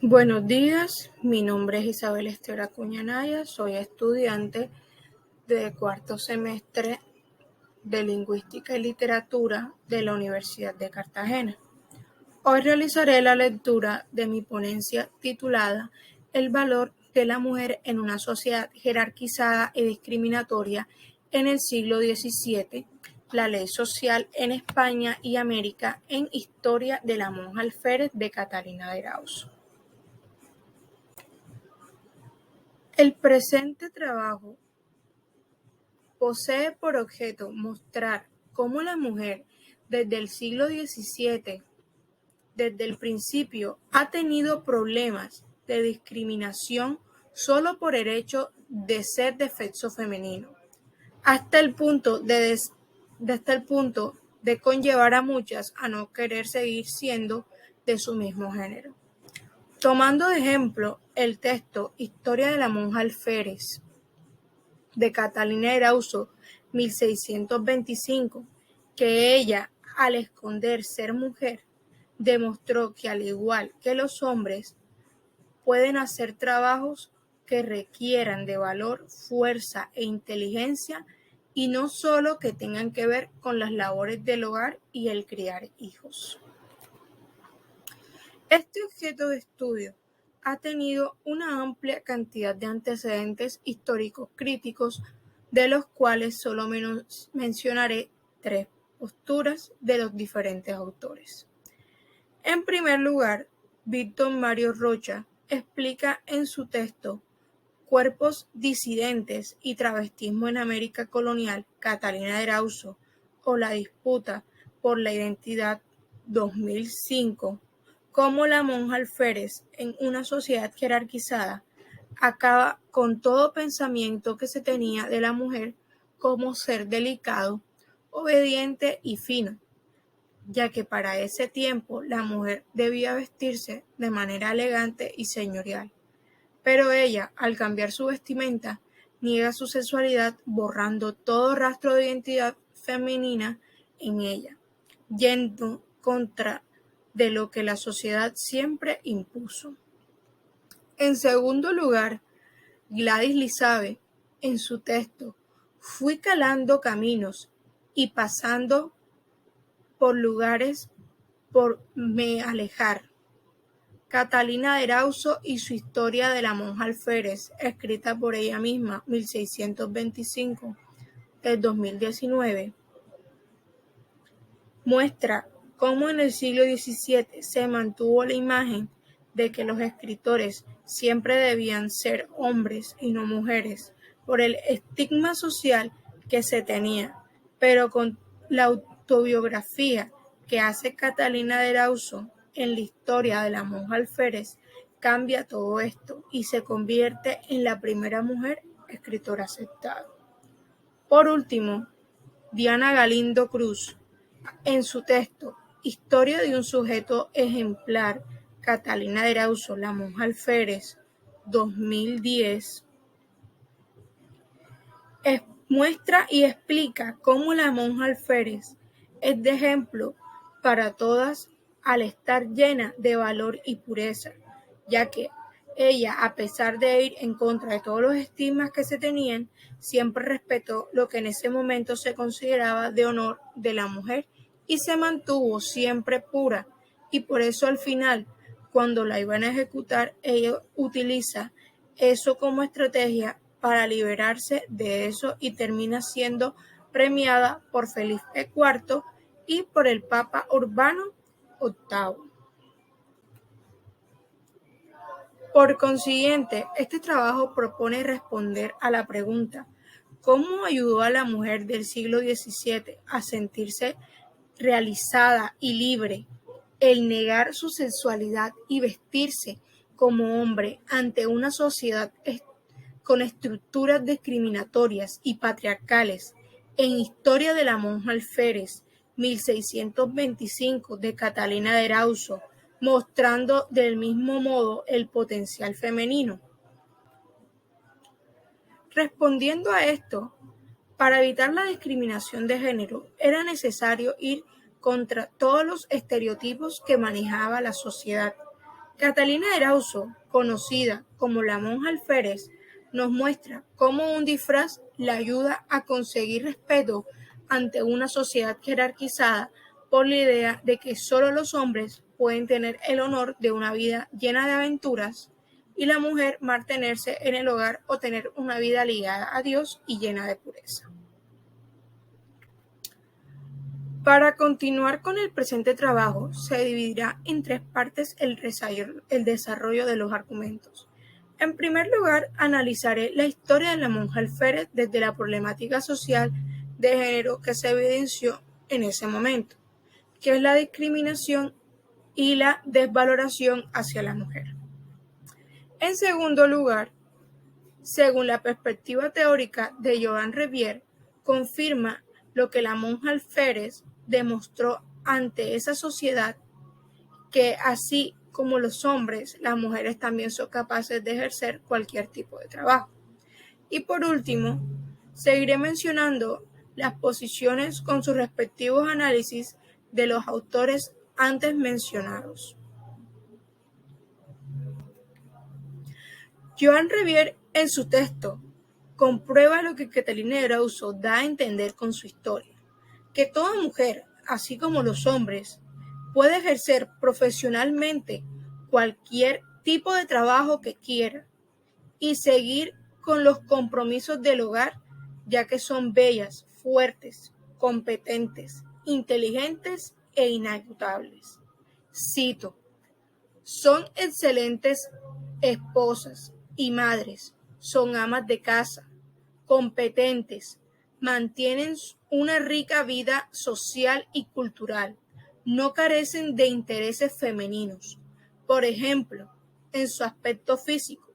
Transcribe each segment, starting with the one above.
Buenos días, mi nombre es Isabel Esther Acuña Naya, soy estudiante de cuarto semestre de Lingüística y Literatura de la Universidad de Cartagena. Hoy realizaré la lectura de mi ponencia titulada El valor de la mujer en una sociedad jerarquizada y discriminatoria en el siglo XVII, la ley social en España y América en Historia de la monja alférez de Catalina de Erauso. El presente trabajo posee por objeto mostrar cómo la mujer desde el siglo XVII, desde el principio, ha tenido problemas de discriminación solo por el hecho de ser de sexo femenino, hasta el punto de conllevar a muchas a no querer seguir siendo de su mismo género. Tomando de ejemplo el texto Historia de la monja alférez de Catalina de Erauso, 1625, que ella, al esconder ser mujer, demostró que al igual que los hombres, pueden hacer trabajos que requieran de valor, fuerza e inteligencia y no solo que tengan que ver con las labores del hogar y el criar hijos. Este objeto de estudio ha tenido una amplia cantidad de antecedentes históricos críticos, de los cuales solo mencionaré tres posturas de los diferentes autores. En primer lugar, Víctor Mario Rocha explica en su texto Cuerpos disidentes y travestismo en América colonial, Catalina de Erauso, o la disputa por la identidad, 2005, cómo la monja alférez en una sociedad jerarquizada acaba con todo pensamiento que se tenía de la mujer como ser delicado, obediente y fino, ya que para ese tiempo la mujer debía vestirse de manera elegante y señorial. Pero ella, al cambiar su vestimenta, niega su sexualidad, borrando todo rastro de identidad femenina en ella, yendo contra de lo que la sociedad siempre impuso. En segundo lugar, Gladys Lizabe, en su texto, Fui calando caminos y pasando por lugares por me alejar. Catalina de Erauso y su Historia de la monja alférez, escrita por ella misma, 1625, del 2019, muestra cómo en el siglo XVII se mantuvo la imagen de que los escritores siempre debían ser hombres y no mujeres, por el estigma social que se tenía, pero con la autobiografía que hace Catalina de Erauso en la Historia de la monja alférez, cambia todo esto y se convierte en la primera mujer escritora aceptada. Por último, Diana Galindo Cruz, en su texto Historia de un sujeto ejemplar, Catalina de Erauso, la monja alférez, 2010, muestra y explica cómo la monja alférez es de ejemplo para todas al estar llena de valor y pureza, ya que ella, a pesar de ir en contra de todos los estigmas que se tenían, siempre respetó lo que en ese momento se consideraba de honor de la mujer y se mantuvo siempre pura, y por eso al final, cuando la iban a ejecutar, ella utiliza eso como estrategia para liberarse de eso y termina siendo premiada por Felipe IV y por el Papa Urbano VIII. Por consiguiente, este trabajo propone responder a la pregunta: ¿cómo ayudó a la mujer del siglo XVII a sentirse realizada y libre el negar su sexualidad y vestirse como hombre ante una sociedad con estructuras discriminatorias y patriarcales? En Historia de la monja alférez, 1625, de Catalina de Erauso, mostrando del mismo modo el potencial femenino. Respondiendo a esto, para evitar la discriminación de género, era necesario ir contra todos los estereotipos que manejaba la sociedad, Catalina Erauso, conocida como la monja alférez, nos muestra cómo un disfraz le ayuda a conseguir respeto ante una sociedad jerarquizada por la idea de que solo los hombres pueden tener el honor de una vida llena de aventuras y la mujer mantenerse en el hogar o tener una vida ligada a Dios y llena de pureza. Para continuar con el presente trabajo, se dividirá en tres partes el desarrollo de los argumentos. En primer lugar, analizaré la historia de la monja alférez desde la problemática social de género que se evidenció en ese momento, que es la discriminación y la desvaloración hacia la mujer. En segundo lugar, según la perspectiva teórica de Joan Revier, confirma lo que la monja alférez demostró ante esa sociedad, que así como los hombres, las mujeres también son capaces de ejercer cualquier tipo de trabajo. Y por último, seguiré mencionando las posiciones con sus respectivos análisis de los autores antes mencionados. Joan Revier, en su texto, comprueba lo que Catalina Erauso da a entender con su historia, que toda mujer, así como los hombres, puede ejercer profesionalmente cualquier tipo de trabajo que quiera y seguir con los compromisos del hogar, ya que son bellas, fuertes, competentes, inteligentes e inagutables. Cito: son excelentes esposas y madres, son amas de casa, competentes, mantienen una rica vida social y cultural, no carecen de intereses femeninos, por ejemplo, en su aspecto físico,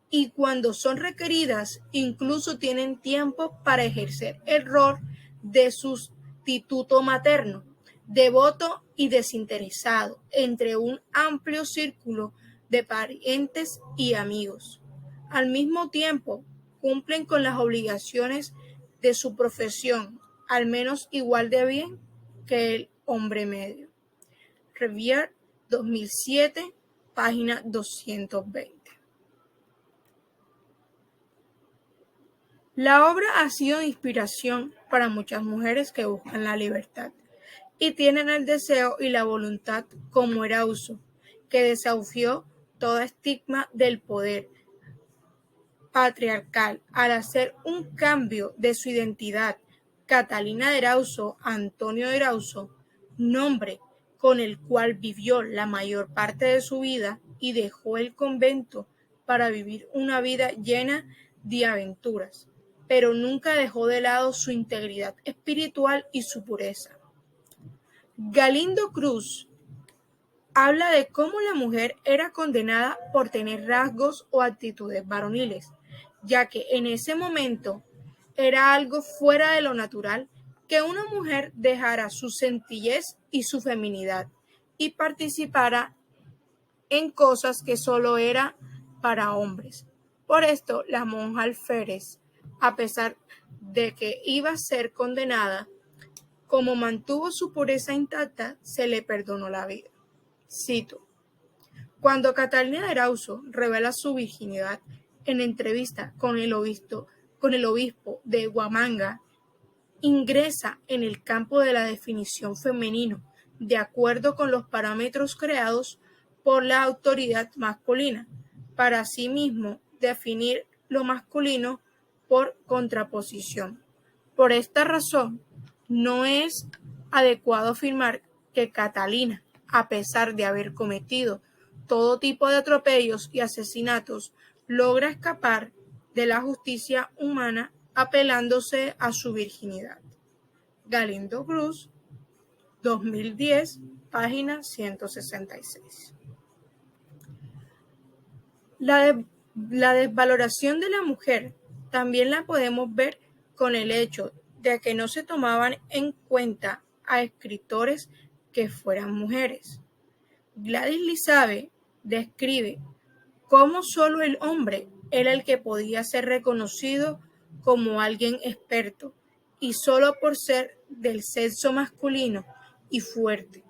y cuando son requeridas incluso tienen tiempo para ejercer el rol de sustituto materno, devoto y desinteresado entre un amplio círculo de parientes y amigos. Al mismo tiempo, cumplen con las obligaciones de su profesión, al menos igual de bien que el hombre medio. Revier, 2007, página 220. La obra ha sido de inspiración para muchas mujeres que buscan la libertad y tienen el deseo y la voluntad como Erauso, que desafió todo estigma del poder patriarcal al hacer un cambio de su identidad. Catalina de Erauso, Antonio de Erauso, nombre con el cual vivió la mayor parte de su vida y dejó el convento para vivir una vida llena de aventuras, pero nunca dejó de lado su integridad espiritual y su pureza. Galindo Cruz habla de cómo la mujer era condenada por tener rasgos o actitudes varoniles, ya que en ese momento era algo fuera de lo natural que una mujer dejara su sencillez y su feminidad y participara en cosas que solo eran para hombres. Por esto, la monja alférez, a pesar de que iba a ser condenada, como mantuvo su pureza intacta, se le perdonó la vida. Cito: cuando Catalina de Erauso revela su virginidad en entrevista con el obispo de Huamanga, ingresa en el campo de la definición femenino, de acuerdo con los parámetros creados por la autoridad masculina, para asimismo definir lo masculino por contraposición. Por esta razón, no es adecuado afirmar que Catalina, a pesar de haber cometido todo tipo de atropellos y asesinatos, logra escapar de la justicia humana apelándose a su virginidad. Galindo Cruz, 2010, página 166. La desvaloración de la mujer también la podemos ver con el hecho de que no se tomaban en cuenta a escritores que fueran mujeres. Gladys Lizabe describe cómo solo el hombre era el que podía ser reconocido como alguien experto, y solo por ser del sexo masculino y fuerte.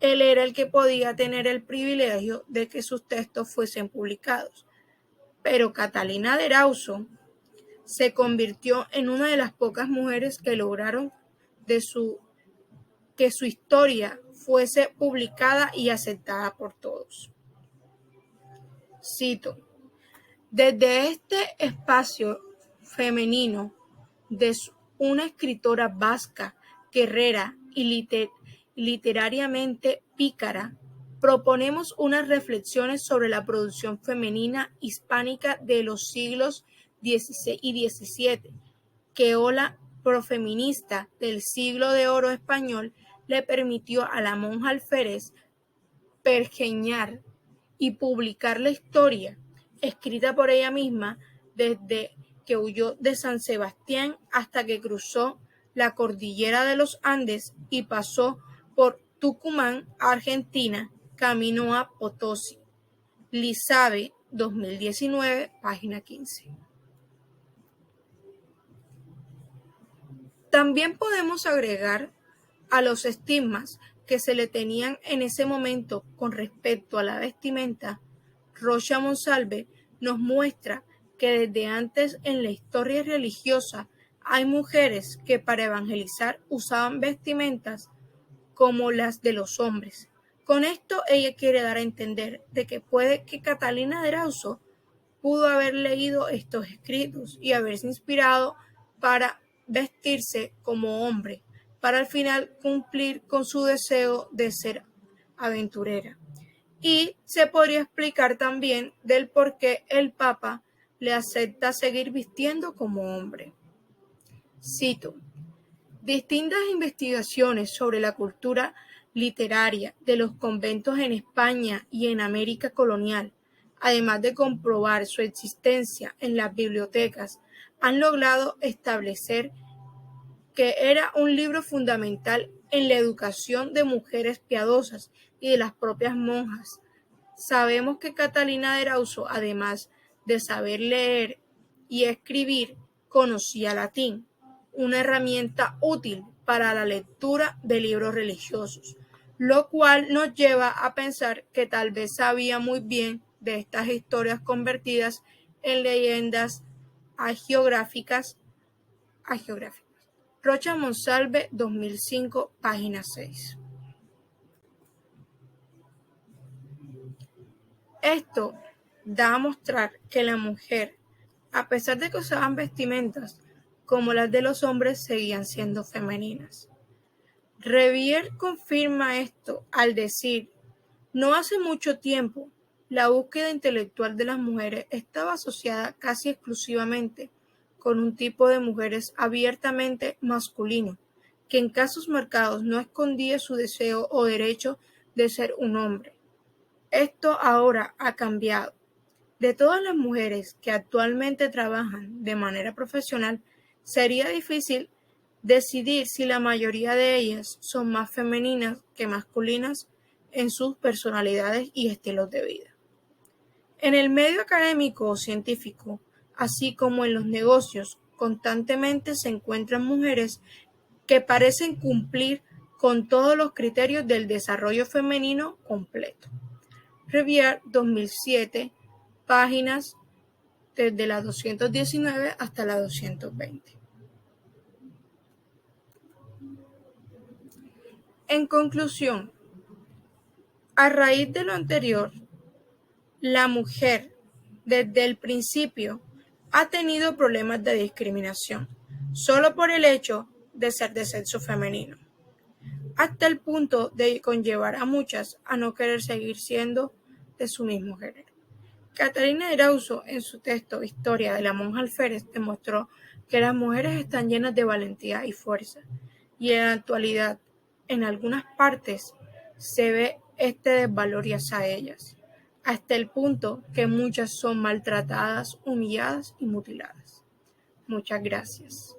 Él era el que podía tener el privilegio de que sus textos fuesen publicados. Pero Catalina de Erauso se convirtió en una de las pocas mujeres que lograron que su historia fuese publicada y aceptada por todos. Cito: desde este espacio femenino de una escritora vasca, guerrera y literariamente pícara, proponemos unas reflexiones sobre la producción femenina hispánica de los siglos XVI y XVII, que ola profeminista del siglo de oro español le permitió a la monja alférez pergeñar y publicar la historia, escrita por ella misma, desde que huyó de San Sebastián hasta que cruzó la cordillera de los Andes y pasó por Tucumán, Argentina, camino a Potosí. Lizabe, 2019, página 15. También podemos agregar a los estigmas que se le tenían en ese momento con respecto a la vestimenta. Rocha Monsalve nos muestra que desde antes en la historia religiosa hay mujeres que para evangelizar usaban vestimentas como las de los hombres. Con esto ella quiere dar a entender de que puede que Catalina de Erauso pudo haber leído estos escritos y haberse inspirado para vestirse como hombre, para al final cumplir con su deseo de ser aventurera. Y se podría explicar también del por qué el Papa le acepta seguir vistiendo como hombre. Cito: distintas investigaciones sobre la cultura literaria de los conventos en España y en América colonial, además de comprobar su existencia en las bibliotecas, han logrado establecer que era un libro fundamental en la educación de mujeres piadosas y de las propias monjas. Sabemos que Catalina de Erauso, además de saber leer y escribir, conocía latín, una herramienta útil para la lectura de libros religiosos, lo cual nos lleva a pensar que tal vez sabía muy bien de estas historias convertidas en leyendas hagiográficas. Rocha Monsalve, 2005, página 6. Esto da a mostrar que la mujer, a pesar de que usaban vestimentas como las de los hombres, seguían siendo femeninas. Revier confirma esto al decir: no hace mucho tiempo, la búsqueda intelectual de las mujeres estaba asociada casi exclusivamente con un tipo de mujeres abiertamente masculino, que en casos marcados no escondía su deseo o derecho de ser un hombre. Esto ahora ha cambiado. De todas las mujeres que actualmente trabajan de manera profesional, sería difícil decidir si la mayoría de ellas son más femeninas que masculinas en sus personalidades y estilos de vida. En el medio académico o científico, así como en los negocios, constantemente se encuentran mujeres que parecen cumplir con todos los criterios del desarrollo femenino completo. Revier, 2007, páginas desde la 219 hasta la 220. En conclusión, a raíz de lo anterior, la mujer, desde el principio, ha tenido problemas de discriminación, solo por el hecho de ser de sexo femenino, hasta el punto de conllevar a muchas a no querer seguir siendo de su mismo género. Catalina de Erauso, en su texto Historia de la monja alférez, demostró que las mujeres están llenas de valentía y fuerza, y en la actualidad, en algunas partes, se ve este desvalor hacia ellas, hasta el punto que muchas son maltratadas, humilladas y mutiladas. Muchas gracias.